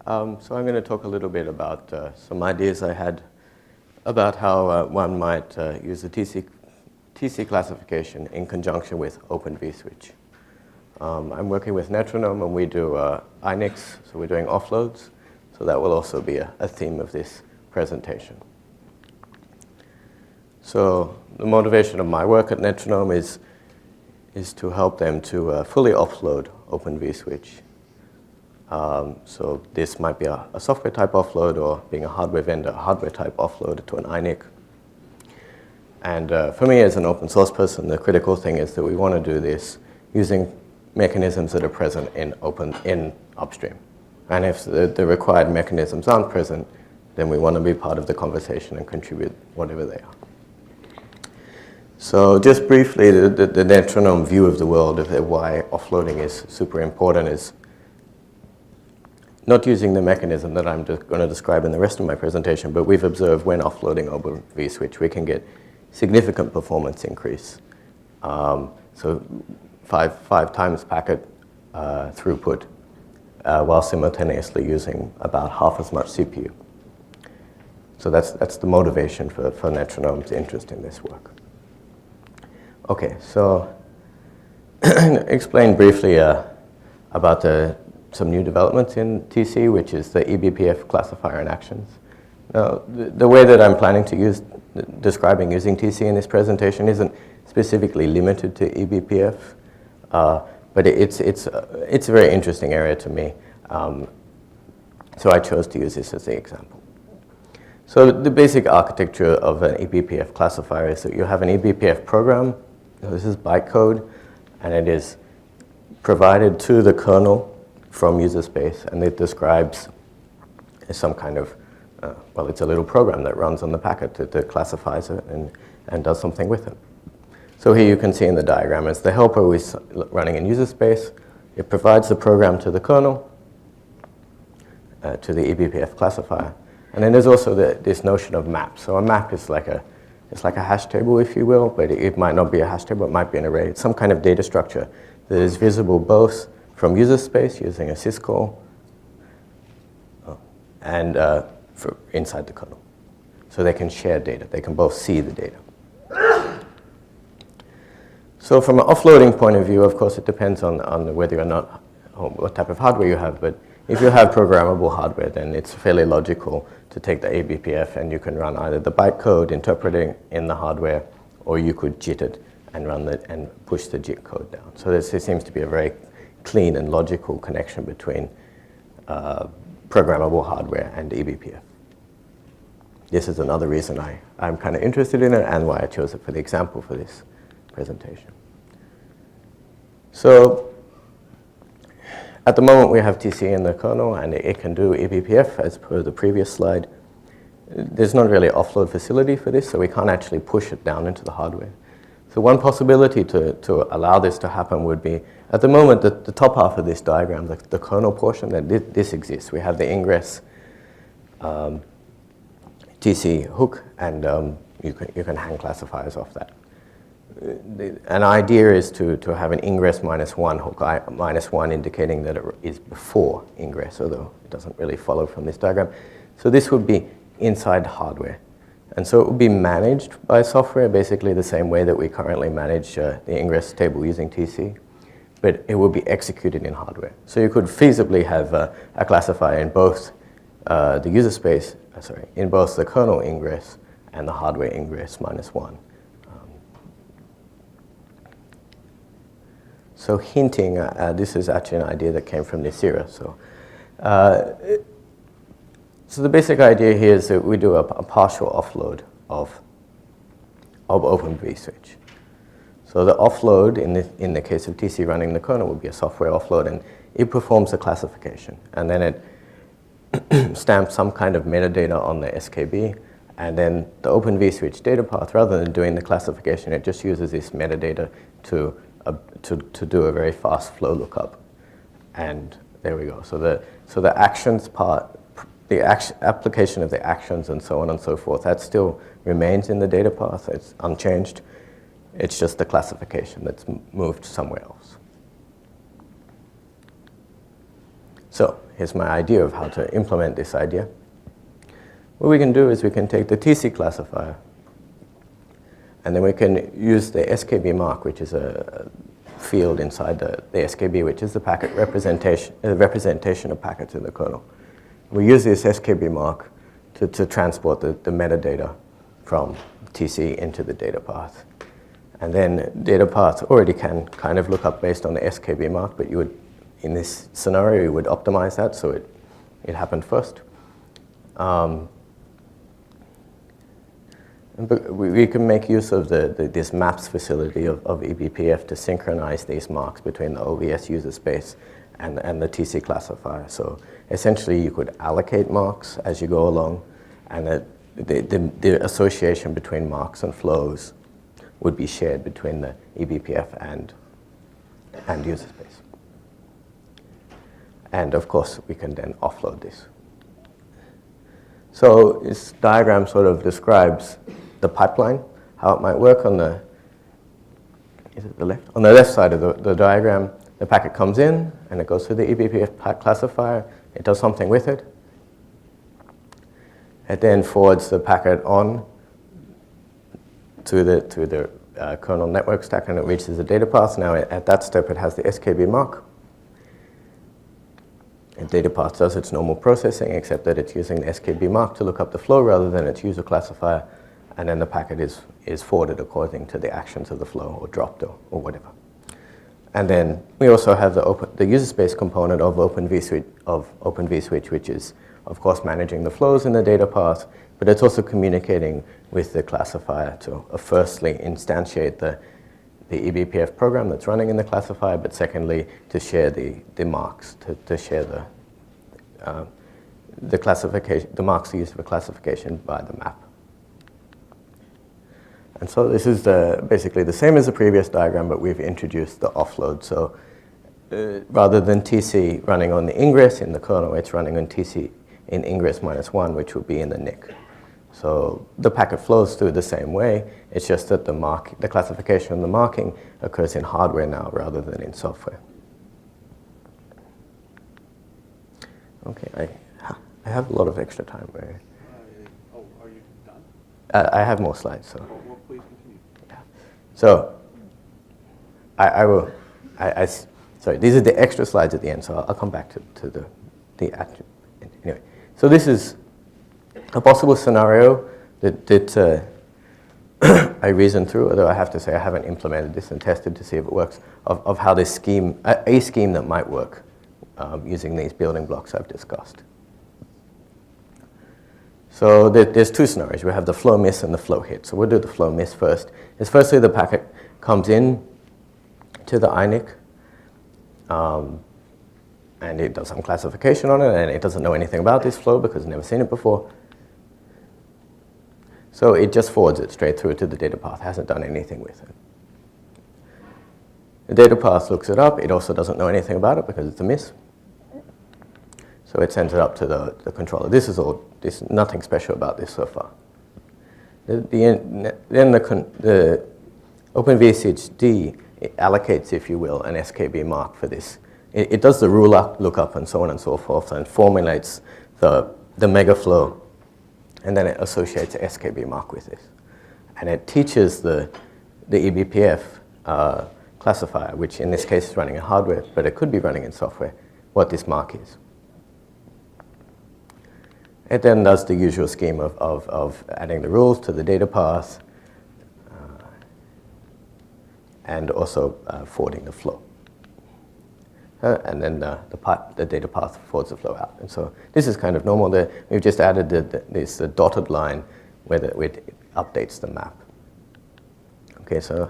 So I'm going to talk a little bit about some ideas I had about how one might use the TC classification in conjunction with Open vSwitch. I'm working with Netronome, and we do INIX, so we're doing offloads. So that will also be a theme of this presentation. So the motivation of my work at Netronome is to help them to fully offload Open vSwitch. So this might be a software type offload, or being a hardware vendor, a hardware type offload to an INIC. And for me as an open source person, the critical thing is that we want to do this using mechanisms that are present in upstream. And if the required mechanisms aren't present, then we want to be part of the conversation and contribute whatever they are. So just briefly, the Netronome view of the world of why offloading is super important is not using the mechanism that I'm going to describe in the rest of my presentation, but we've observed when offloading over vSwitch, we can get significant performance increase. So five times packet throughput while simultaneously using about half as much CPU. So that's the motivation for Netronome's interest in this work. Okay, so explain briefly about some new developments in TC, which is the eBPF classifier in actions. Now, the way that I'm planning to describing using TC in this presentation isn't specifically limited to eBPF, but it's a very interesting area to me. So I chose to use this as the example. So the basic architecture of an eBPF classifier is that you have an eBPF program. This is bytecode, and it is provided to the kernel from user space, and it describes some kind of, well, it's a little program that runs on the packet that classifies it and does something with it. So here you can see in the diagram, it's the helper is running in user space. It provides the program to the kernel, to the eBPF classifier. And then there's also this notion of map. So a map is like a hash table, if you will, but it might not be a hash table, it might be an array. It's some kind of data structure that is visible both from user space using a syscall and inside the kernel. So they can share data. They can both see the data. So from an offloading point of view, of course, it depends on whether or not, or what type of hardware you have. But if you have programmable hardware, then it's fairly logical to take the eBPF, and you can run either the bytecode interpreting in the hardware, or you could JIT it and and push the JIT code down. So there seems to be a very clean and logical connection between programmable hardware and eBPF. This is another reason I'm kind of interested in it, and why I chose it for the example for this presentation. So at the moment we have TC in the kernel, and it can do eBPF as per the previous slide. There's not really an offload facility for this, so we can't actually push it down into the hardware. So one possibility to allow this to happen would be, at the moment, the top half of this diagram, the kernel portion, that this exists. We have the ingress TC hook, and you can hang classifiers off that. An idea is to have an ingress -1 hook, -1 indicating that it is before ingress, although it doesn't really follow from this diagram. So this would be inside hardware. And so it would be managed by software, basically the same way that we currently manage the ingress table using TC, but it would be executed in hardware. So you could feasibly have a classifier in both the user space, in both the kernel ingress and the hardware ingress -1. So hinting, this is actually an idea that came from Nisira. So the basic idea here is that we do a partial offload of Open vSwitch. So the offload, in the case of TC running the kernel, would be a software offload, and it performs a classification. And then it stamps some kind of metadata on the SKB, and then the Open vSwitch data path, rather than doing the classification, it just uses this metadata to do a very fast flow lookup. And there we go. So the actions part, the application of the actions and so on and so forth, that still remains in the data path. It's unchanged. It's just the classification that's moved somewhere else. So here's my idea of how to implement this idea. What we can do is we can take the TC classifier, and then we can use the SKB mark, which is a field inside the SKB, which is the packet representation of packets in the kernel. We use this SKB mark to transport the metadata from TC into the data path. And then data path already can kind of look up based on the SKB mark, but you would, in this scenario, you would optimize that so it happened first. But we can make use of this maps facility of eBPF to synchronize these marks between the OVS user space and the TC classifier. So essentially, you could allocate marks as you go along, and the association between marks and flows would be shared between the eBPF and user space. And of course, we can then offload this. So this diagram sort of describes the pipeline, how it might work on the, is it the left? On the left side of the diagram, the packet comes in and it goes through the eBPF classifier. It does something with it. It then forwards the packet on to the kernel network stack, and it reaches the data path. Now at that step, it has the SKB mark. And data path does its normal processing, except that it's using the SKB mark to look up the flow rather than its user classifier, and then the packet is forwarded according to the actions of the flow, or dropped, or whatever. And then we also have the user space component of vSwitch, which is, of course, managing the flows in the data path, but it's also communicating with the classifier to firstly instantiate the eBPF program that's running in the classifier, but secondly, to share the marks, to share the classification, the marks used for classification by the map. And so this is basically the same as the previous diagram, but we've introduced the offload. So rather than TC running on the ingress in the kernel, it's running on TC in ingress -1, which would be in the NIC. So the packet flows through the same way. It's just that the classification and the marking occurs in hardware now rather than in software. Okay, I have a lot of extra time. Are you done? I have more slides. So. Well, please continue. Yeah. So sorry, these are the extra slides at the end, so I'll come back to the actual. Anyway, so this is a possible scenario that I reasoned through, although I have to say I haven't implemented this and tested to see if it works, of how this scheme, a scheme that might work using these building blocks I've discussed. So there's two scenarios. We have the flow miss and the flow hit. So we'll do the flow miss first. Firstly, the packet comes in to the iNIC, and it does some classification on it, and it doesn't know anything about this flow because it's never seen it before. So it just forwards it straight through to the data path, hasn't done anything with it. The data path looks it up. It also doesn't know anything about it because it's a miss. So it sends it up to the controller. There's nothing special about this so far. Then the OpenVSwitch-D allocates, if you will, an SKB mark for this. It does the rule lookup and so on and so forth, and formulates the megaflow, and then it associates an SKB mark with this. And it teaches the eBPF classifier, which in this case is running in hardware, but it could be running in software, what this mark is. It then does the usual scheme of adding the rules to the data path and also forwarding the flow. And then the data path forwards the flow out. And so this is kind of normal. We've just added this dotted line where it updates the map. Okay, so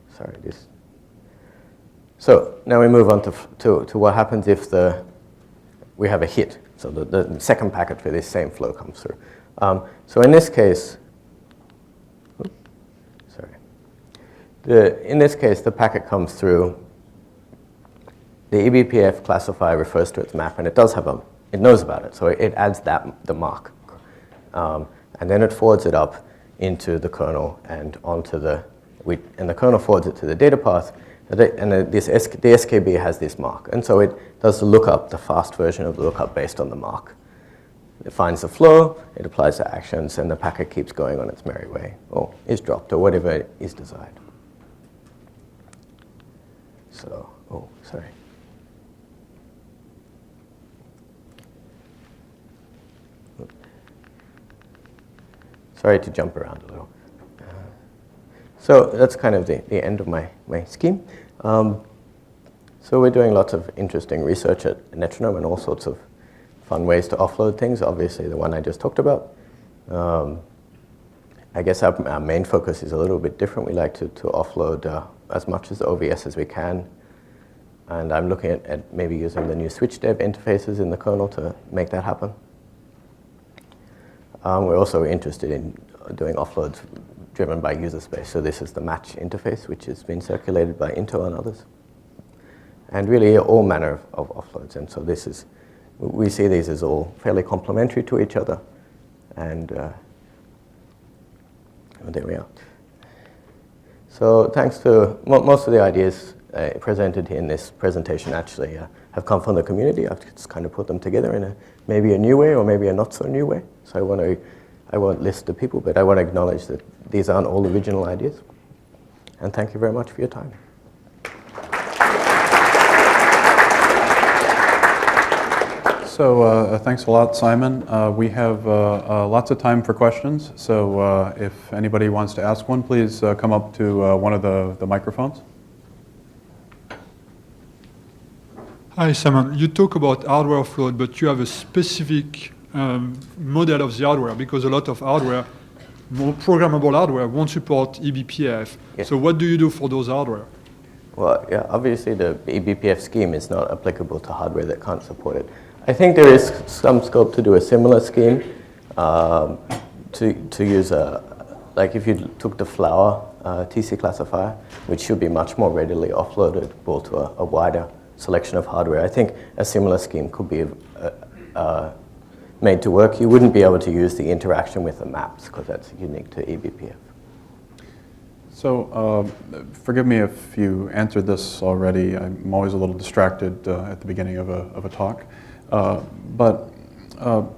sorry, this. So now we move on to what happens if we have a hit. So the second packet for this same flow comes through. So in this case, in this case, the packet comes through. The eBPF classifier refers to its map, and it knows about it, so it adds the mark, and then it forwards it up into the kernel and and the kernel forwards it to the data path, The SKB has this mark, and so it does the lookup, the fast version of the lookup based on the mark. It finds the flow, it applies the actions, and the packet keeps going on its merry way, or is dropped, or whatever is desired. So, oh, sorry. Sorry to jump around a little. So that's kind of the end of my scheme. So we're doing lots of interesting research at Netronome and all sorts of fun ways to offload things, obviously the one I just talked about. I guess our main focus is a little bit different. We like to offload as much as OVS as we can. And I'm looking at maybe using the new switch dev interfaces in the kernel to make that happen. We're also interested in doing offloads driven by user space. So this is the match interface, which has been circulated by Intel and others. And really all manner of offloads. And so we see these as all fairly complementary to each other. And there we are. So thanks to most of the ideas presented in this presentation actually have come from the community. I've just kind of put them together in maybe a new way or maybe a not so new way. So I won't list the people, but I want to acknowledge that these aren't all original ideas. And thank you very much for your time. So thanks a lot, Simon. We have lots of time for questions. So if anybody wants to ask one, please come up to one of the microphones. Hi, Simon. You talk about hardware offload, but you have a specific model of the hardware because a lot of hardware, more programmable hardware, won't support eBPF. Yes. So what do you do for those hardware? Well, yeah, obviously the eBPF scheme is not applicable to hardware that can't support it. I think there is some scope to do a similar scheme to use like if you took the Flower TC classifier, which should be much more readily offloaded to a wider selection of hardware. I think a similar scheme could be made to work. You wouldn't be able to use the interaction with the maps because that's unique to eBPF. So forgive me if you answered this already. I'm always a little distracted at the beginning of a talk. But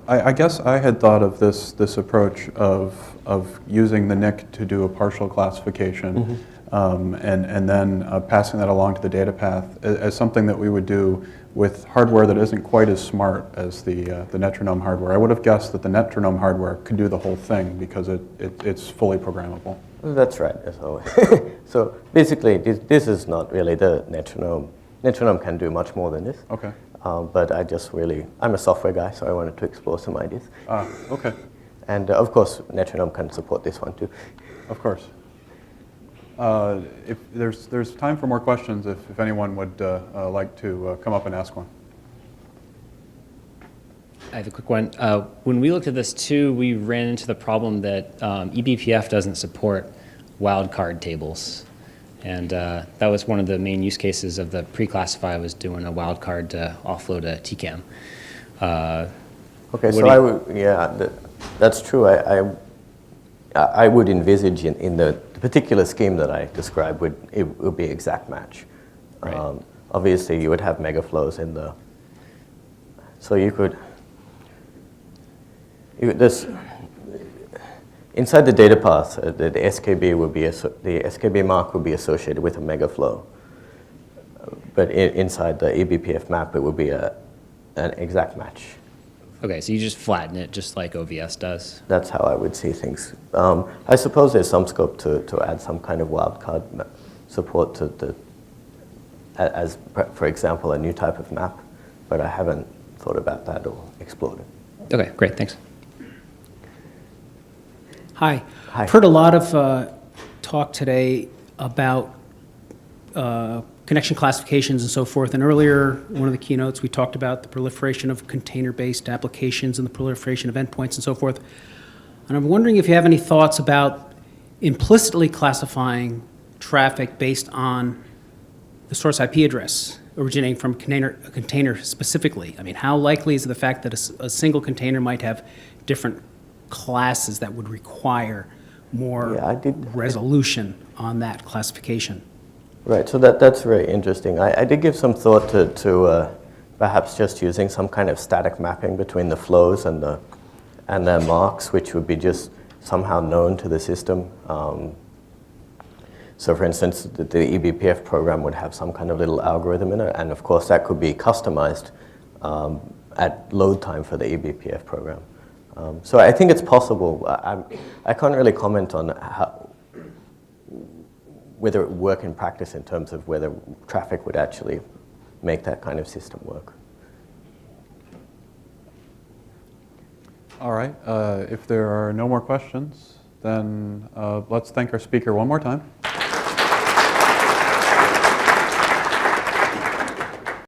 I guess I had thought of this approach of using the NIC to do a partial classification and then passing that along to the data path as something that we would do with hardware that isn't quite as smart as the Netronome hardware. I would have guessed that the Netronome hardware could do the whole thing because it's fully programmable. That's right. So basically, this is not really the Netronome. Netronome can do much more than this. Okay. But I'm a software guy, so I wanted to explore some ideas. Okay. And of course, Netronome can support this one too. Of course. If there's time for more questions, if anyone would like to come up and ask one. I have a quick one. When we looked at this too, we ran into the problem that eBPF doesn't support wildcard tables. And that was one of the main use cases of the pre-classify was doing a wildcard to offload a TCAM. Okay, so that's true. I would envisage in the particular scheme that I described it would be exact match. Right. Obviously, you would have megaflows in the. So you could. Inside the data path, the SKB would be the SKB mark would be associated with a megaflow. But inside the eBPF map, it would be an exact match. Okay, so you just flatten it just like OVS does? That's how I would see things. I suppose there's some scope to add some kind of wildcard support as, for example, a new type of map, but I haven't thought about that or explored it. Okay, great, thanks. Hi. Hi. I've heard a lot of talk today about connection classifications and so forth. And earlier, one of the keynotes, we talked about the proliferation of container-based applications and the proliferation of endpoints and so forth. And I'm wondering if you have any thoughts about implicitly classifying traffic based on the source IP address originating from a container specifically. I mean, how likely is the fact that a single container might have different classes that would require more resolution on that classification? Right, so that's very interesting. I did give some thought to perhaps just using some kind of static mapping between the flows and their marks, which would be just somehow known to the system. So for instance, the eBPF program would have some kind of little algorithm in it, and of course that could be customized at load time for the eBPF program. So I think it's possible. I can't really comment on whether it would work in practice in terms of whether traffic would actually make that kind of system work. All right, if there are no more questions, then let's thank our speaker one more time.